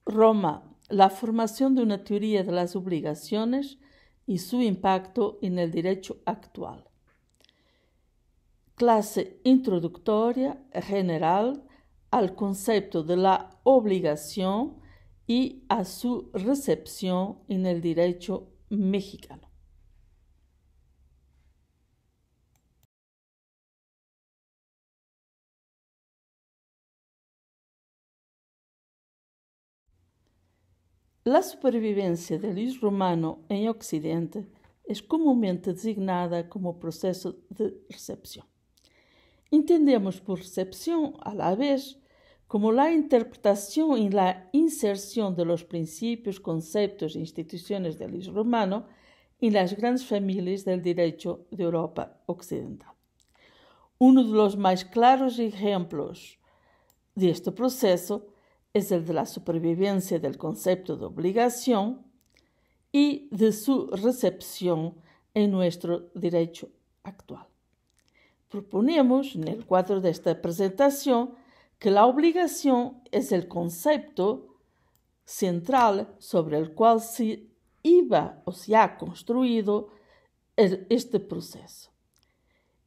Roma, la formación de una teoría de las obligaciones y su impacto en el derecho actual. Clase introductoria general al concepto de la obligación y a su recepción en el derecho mexicano. La supervivencia del ius romano en Occidente es comúnmente designada como proceso de recepción. Entendemos por recepción, a la vez, como la interpretación y la inserción de los principios, conceptos e instituciones del ius romano en las grandes familias del derecho de Europa Occidental. Uno de los más claros ejemplos de este proceso es el de la supervivencia del concepto de obligación y de su recepción en nuestro derecho actual. Proponemos, en el cuadro de esta presentación, que la obligación es el concepto central sobre el cual se iba o se ha construido este proceso.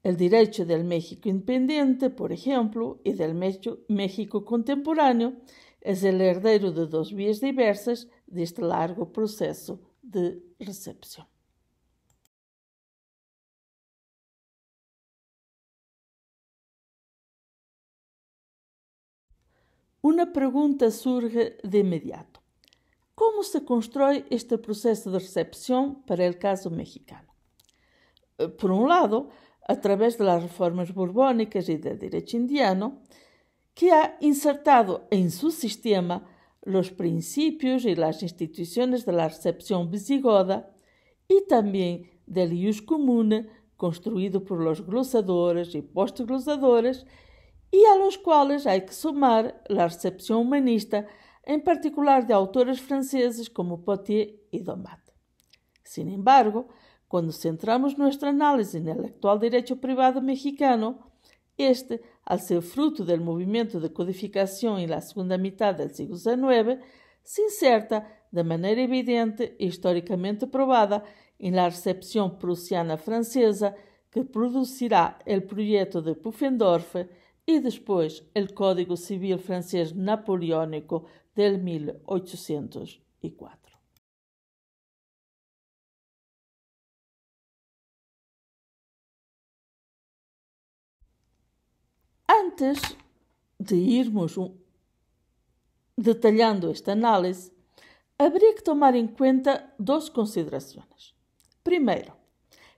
El derecho del México independiente, por ejemplo, y del México contemporáneo es el heredero de dos vías diversas de este largo proceso de recepción. Una pregunta surge de inmediato. ¿Cómo se construye este proceso de recepción para el caso mexicano? Por un lado, a través de las reformas borbónicas y del derecho indiano, que ha insertado en su sistema los principios y las instituciones de la recepción visigoda y también del ius comune construido por los glosadores y postglosadores y a los cuales hay que sumar la recepción humanista, en particular de autores franceses como Potier y Domat. Sin embargo, cuando centramos nuestro análisis en el actual derecho privado mexicano, este, al ser fruto del movimiento de codificación en la segunda mitad del siglo XIX, se inserta de manera evidente e históricamente probada en la recepción prusiana francesa que producirá el proyecto de Pufendorf y después el Código Civil francés napoleónico del 1804. Antes de irmos detallando esta análise, habría que tomar en cuenta dos consideraciones. Primero,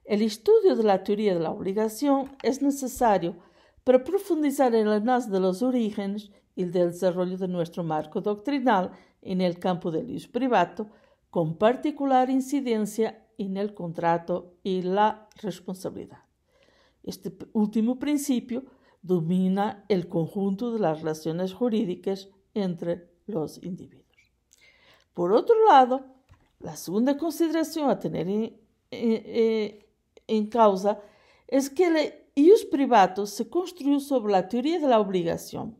el estudio de la teoría de la obligación es necesario para profundizar en el análisis de los orígenes y el desarrollo de nuestro marco doctrinal en el campo del ius privato, con particular incidencia en el contrato y la responsabilidad. Este último principio domina el conjunto de las relaciones jurídicas entre los individuos. Por otro lado, la segunda consideración a tener en causa es que el ius privato se construyó sobre la teoría de la obligación,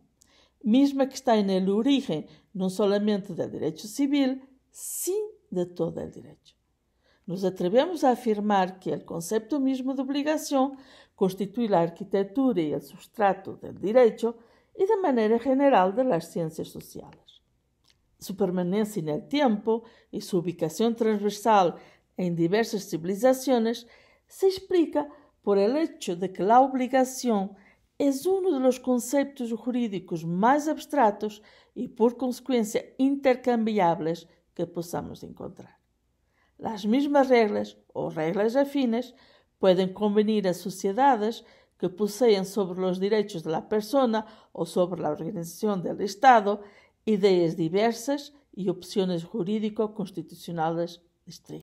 misma que está en el origen no solamente del derecho civil, sino de todo el derecho. Nos atrevemos a afirmar que el concepto mismo de obligación constituye la arquitectura y el sustrato del derecho y de manera general de las ciencias sociales. Su permanencia en el tiempo y su ubicación transversal en diversas civilizaciones se explica por el hecho de que la obligación es uno de los conceptos jurídicos más abstractos y por consecuencia intercambiables que possamos encontrar. Las mismas reglas o reglas afines pueden convenir a sociedades que poseen sobre los derechos de la persona o sobre la organización del Estado ideas diversas y opciones jurídico-constitucionales distintas.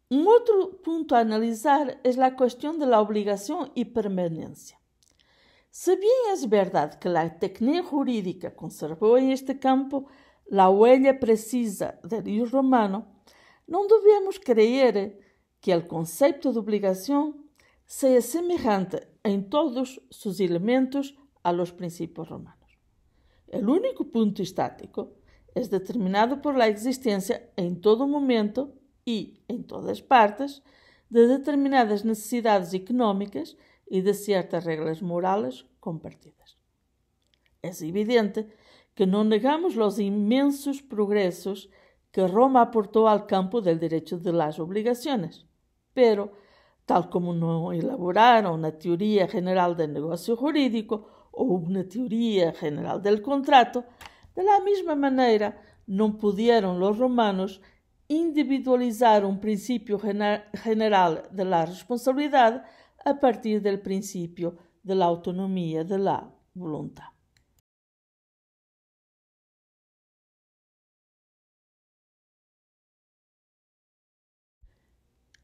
Un otro punto a analizar es la cuestión de la obligación y permanencia. Si bien es verdad que la técnica jurídica conservó en este campo la huella precisa del ius romano, no debemos creer que el concepto de obligación sea semejante en todos sus elementos a los principios romanos. El único punto estático es determinado por la existencia en todo momento y en todas partes de determinadas necesidades económicas y de ciertas reglas morales compartidas. Es evidente que no negamos los inmensos progresos que Roma aportó al campo del derecho de las obligaciones, pero, tal como no elaboraron una teoría general del negocio jurídico o una teoría general del contrato, de la misma manera no pudieron los romanos individualizar un principio general de la responsabilidad a partir del principio de la autonomía de la voluntad.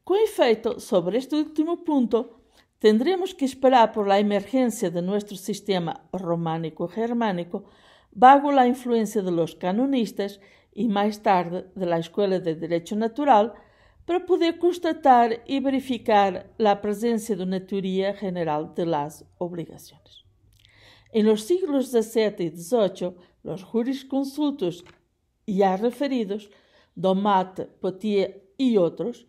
Con efecto, sobre este último punto, tendremos que esperar por la emergencia de nuestro sistema románico-germánico bajo la influencia de los canonistas y más tarde de la Escuela de Derecho Natural para poder constatar y verificar la presencia de una teoría general de las obligaciones. En los siglos XVII y XVIII, los jurisconsultos ya referidos, Domat, Potier y otros,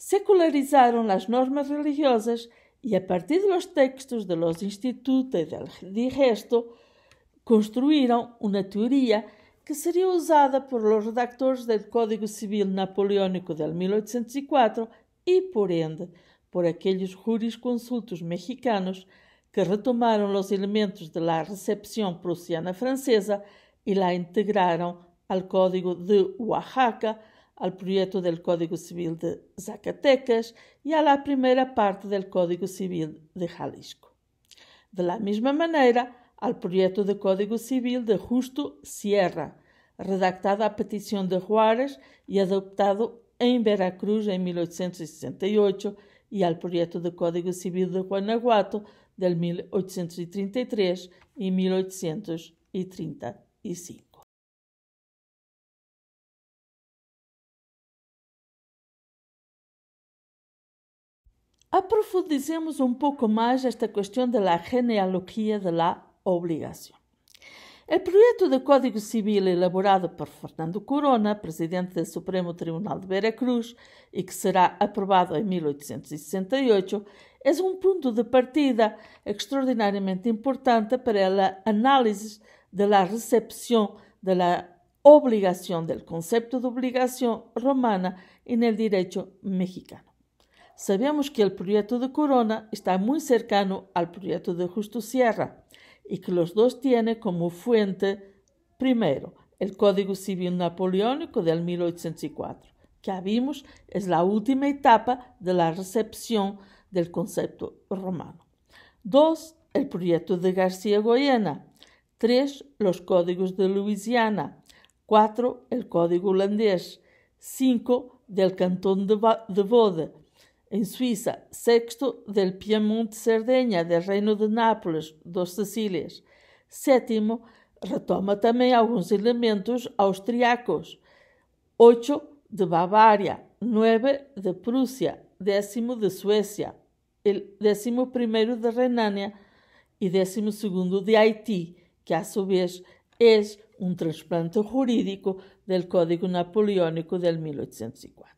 secularizaron las normas religiosas y a partir de los textos de los institutos y del digesto construyeron una teoría que sería usada por los redactores del Código Civil Napoleónico de 1804 y, por ende, por aquellos jurisconsultos mexicanos que retomaron los elementos de la recepción prusiana francesa y la integraron al Código de Oaxaca, al proyecto del Código Civil de Zacatecas y a la primera parte del Código Civil de Jalisco. De la misma manera, al proyecto de Código Civil de Justo Sierra, redactado a petición de Juárez y adoptado en Veracruz en 1868, y al proyecto de Código Civil de Guanajuato del 1833 y 1835. Aprofundicemos un poco más esta cuestión de la genealogía de la obligación. El proyecto de Código Civil elaborado por Fernando Corona, presidente del Supremo Tribunal de Veracruz, y que será aprobado en 1868, es un punto de partida extraordinariamente importante para el análisis de la recepción de la obligación, del concepto de obligación romana en el derecho mexicano. Sabemos que el proyecto de Corona está muy cercano al proyecto de Justo Sierra y que los dos tienen como fuente, primero, el Código Civil Napoleónico del 1804, que ya vimos es la última etapa de la recepción del concepto romano. 2. El proyecto de García Goyena. 3. Los códigos de Luisiana. 4. El código holandés. 5. Del cantón de Vaud, en Suiza. 6. Del Piemonte Cerdeña, del Reino de Nápoles, dos Sicílias. 7. Retoma também alguns elementos austriacos. 8. De Bavária. 9. De Prússia. 10. de Suecia. 11. de Renânia y 12. de Haití, que a su vez es un trasplante jurídico del Código Napoleónico del 1804.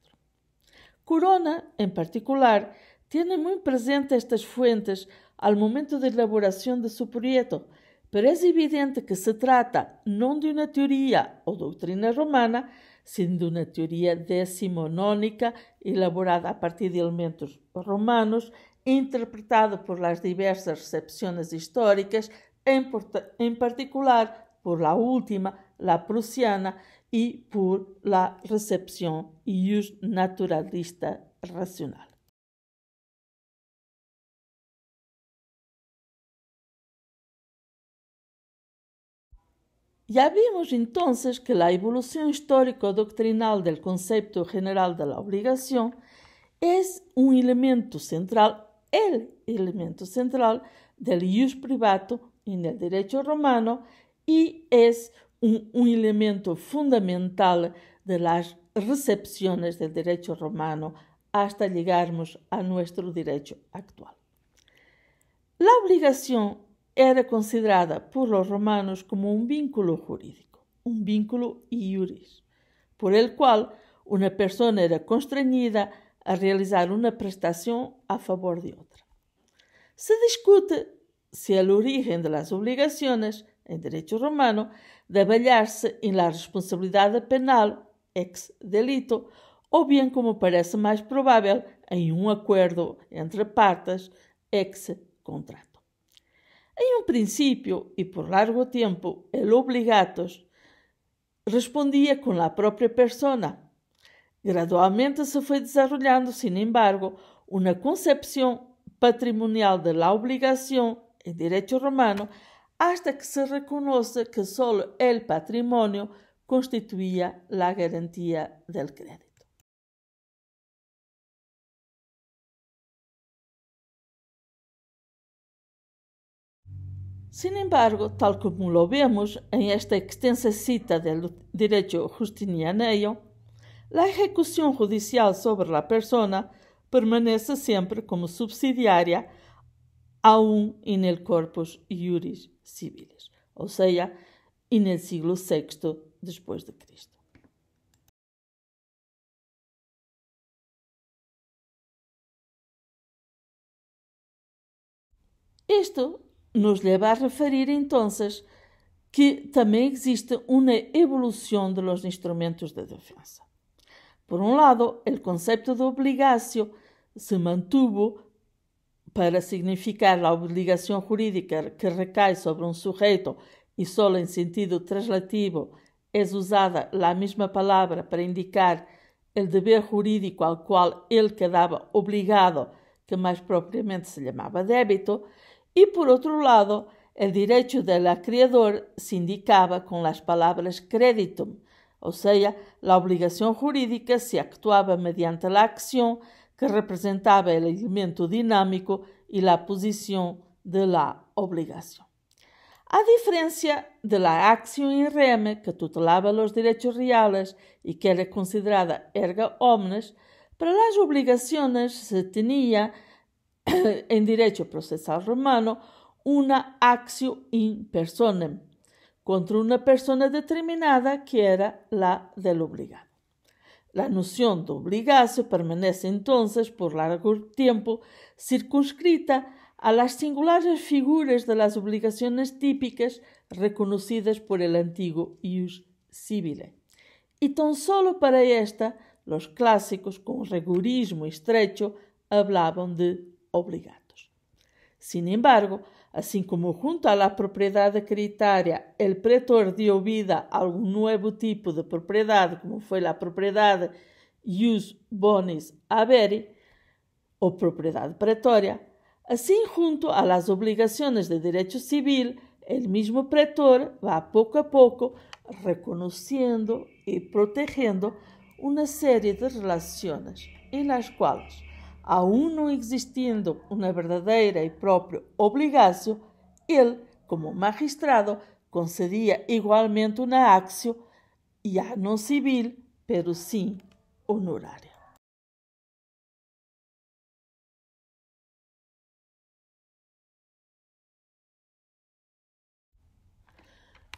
Corona, en particular, tiene muy presente estas fuentes al momento de elaboración de su proyecto, pero es evidente que se trata no de una teoría o doctrina romana, sino de una teoría decimonónica elaborada a partir de elementos romanos, interpretado por las diversas recepciones históricas, en particular por la última, la prusiana, y por la recepción ius naturalista racional. Ya vimos entonces que la evolución histórico-doctrinal del concepto general de la obligación es un elemento central, el elemento central del ius privato en el derecho romano y es un elemento fundamental de las recepciones del derecho romano hasta llegarmos a nuestro derecho actual. La obligación era considerada por los romanos como un vínculo jurídico, un vínculo iuris, por el cual una persona era constreñida a realizar una prestación a favor de otra. Se discute si el origen de las obligaciones en derecho romano debe hallarse en la responsabilidad penal ex delito o bien, como parece más probable, en un acuerdo entre partes ex contrato. En un principio y por largo tiempo, el obligatus respondía con la propia persona. Gradualmente se fue desarrollando, sin embargo, una concepción patrimonial de la obligación en derecho romano hasta que se reconoce que solo el patrimonio constituía la garantía del crédito. Sin embargo, tal como lo vemos en esta extensa cita del derecho justiniano, la ejecución judicial sobre la persona permanece siempre como subsidiaria aún en el corpus iuris civilis, o sea, en el siglo VI después de Cristo. Esto nos lleva a referir entonces que también existe una evolución de los instrumentos de defensa. Por un lado, el concepto de obligación se mantuvo para significar la obligación jurídica que recae sobre un sujeto y solo en sentido translativo es usada la misma palabra para indicar el deber jurídico al cual él quedaba obligado, que más propiamente se llamaba débito, y por otro lado, el derecho del acreedor se indicaba con las palabras creditum, o sea, la obligación jurídica se actuaba mediante la acción que representaba el elemento dinámico y la posición de la obligación. A diferencia de la acción in rem, que tutelaba los derechos reales y que era considerada erga omnes, para las obligaciones se tenía en derecho procesal romano una actio in personam, contra una persona determinada que era la del obligado. La noción de obligación permanece entonces por largo tiempo circunscrita a las singulares figuras de las obligaciones típicas reconocidas por el antiguo ius civile. Y tan solo para esta, los clásicos, con rigorismo estrecho, hablaban de obligados. Sin embargo, así como junto a la propiedad hereditaria el pretor dio vida a algún nuevo tipo de propiedad, como fue la propiedad ius bonis haberi, o propiedad pretoria, así junto a las obligaciones de derecho civil, el mismo pretor va poco a poco reconociendo y protegiendo una serie de relaciones en las cuales, aún no existiendo una verdadera y propia obligación, él, como magistrado, concedía igualmente una acción, ya no civil, pero sí honoraria.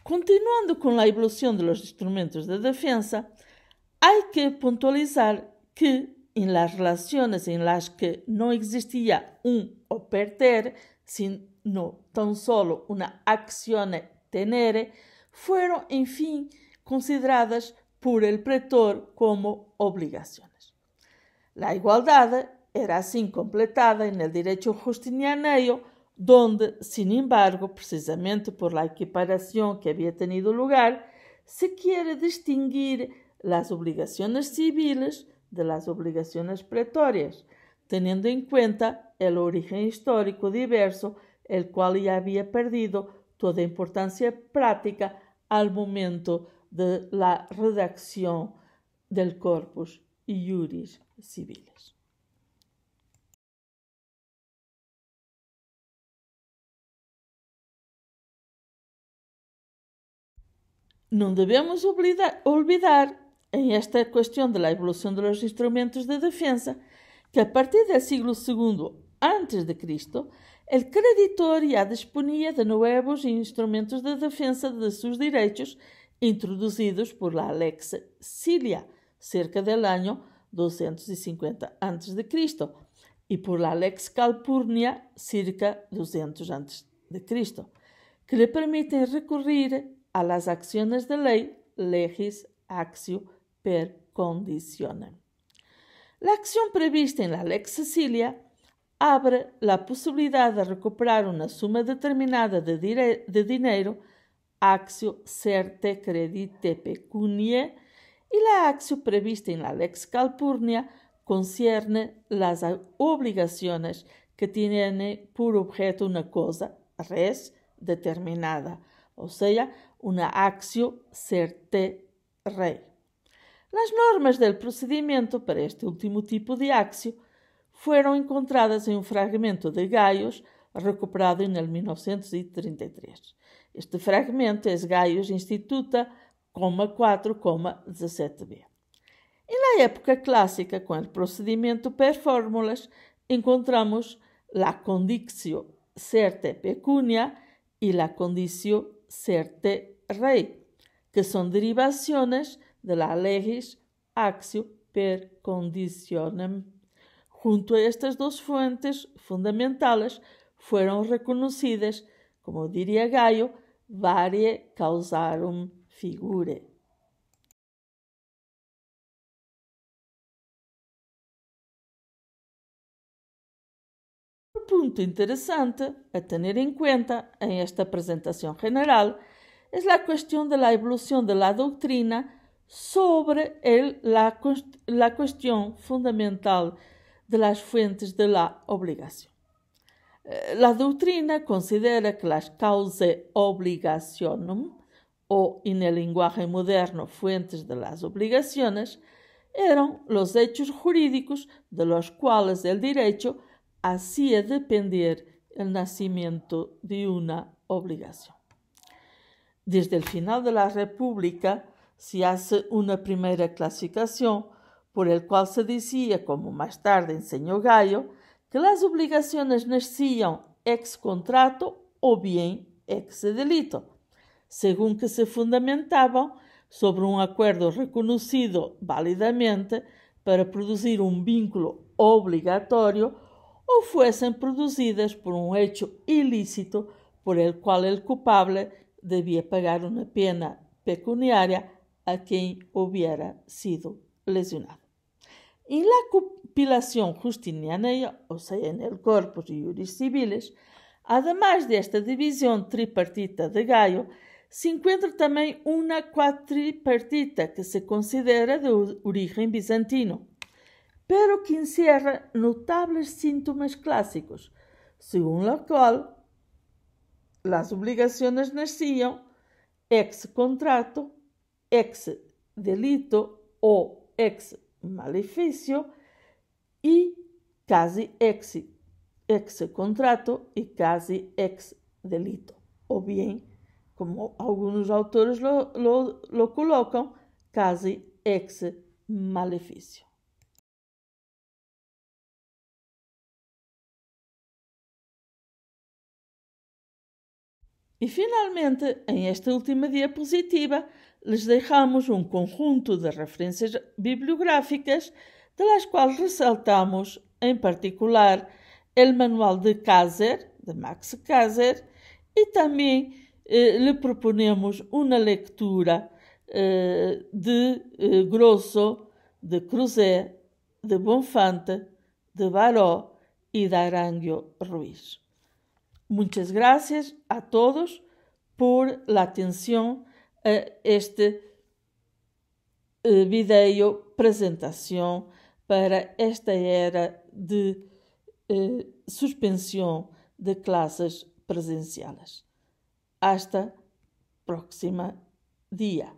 Continuando con la evolución de los instrumentos de defensa, hay que puntualizar que en las relaciones en las que no existía un opertere, sino tan solo una aczione tenere, fueron, en fin, consideradas por el pretor como obligaciones. La igualdad era así completada en el derecho justiniano, donde, sin embargo, precisamente por la equiparación que había tenido lugar, se quiere distinguir las obligaciones civiles de las obligaciones pretorias, teniendo en cuenta el origen histórico diverso, el cual ya había perdido toda importancia práctica al momento de la redacción del corpus iuris civilis. No debemos olvidar, en esta cuestión de la evolución de los instrumentos de defensa, que a partir del siglo II a.C., el creditor ya disponía de nuevos instrumentos de defensa de sus derechos introducidos por la Lex Cilia, cerca del año 250 a.C., y por la Lex Calpurnia, cerca 200 a.C., que le permiten recurrir a las acciones de ley legis actio per conditionem. La acción prevista en la Lex Cilia abre la posibilidad de recuperar una suma determinada de dinero, actio certe credite pecuniae, y la acción prevista en la Lex Calpurnia concierne las obligaciones que tienen por objeto una cosa, res, determinada, o sea, una actio certe rei. Las normas del procedimiento para este último tipo de actio fueron encontradas en un fragmento de Gaius recuperado en el 1933. Este fragmento es Gaius Instituta, 4,17b. En la época clásica, con el procedimiento per fórmulas, encontramos la conditio certe pecunia y la conditio certe rei, que son derivaciones de la legis actio per conditionem. Junto a estas dos fuentes fundamentales fueron reconocidas, como diría Gaio, variae causarum figurae. Un punto interesante a tener en cuenta en esta presentación general es la cuestión de la evolución de la doctrina sobre la cuestión fundamental de las fuentes de la obligación. La doctrina considera que las causae obligationum, o en el lenguaje moderno fuentes de las obligaciones, eran los hechos jurídicos de los cuales el derecho hacía depender el nacimiento de una obligación. Desde el final de la República se hace una primera clasificación por el cual se decía, como más tarde enseñó Gaio, que las obligaciones nacían ex contrato o bien ex delito, según que se fundamentaban sobre un acuerdo reconocido válidamente para producir un vínculo obligatorio o fuesen producidas por un hecho ilícito por el cual el culpable debía pagar una pena pecuniaria a quien hubiera sido lesionado. En la compilación Justiniana, o sea, en el Corpus Iuris Civilis, además de esta división tripartita de Gaio, se encuentra también una cuatripartita que se considera de origen bizantino, pero que encierra notables síntomas clásicos, según lo cual las obligaciones nacían ex contrato, ex delito o ex maleficio y casi ex contrato y casi ex delito, o bien, como algunos autores lo colocan, casi ex maleficio. Y finalmente, en esta última diapositiva, les dejamos un conjunto de referencias bibliográficas de las cuales resaltamos, en particular, el manual de Kaiser, de Max Kaiser, y también le proponemos una lectura de Grosso, de Cruzet, de Bonfante, de Baró y de Aranguio Ruiz. Muchas gracias a todos por la atención a este video presentación para esta era de suspensión de clases presenciales. Hasta próximo día.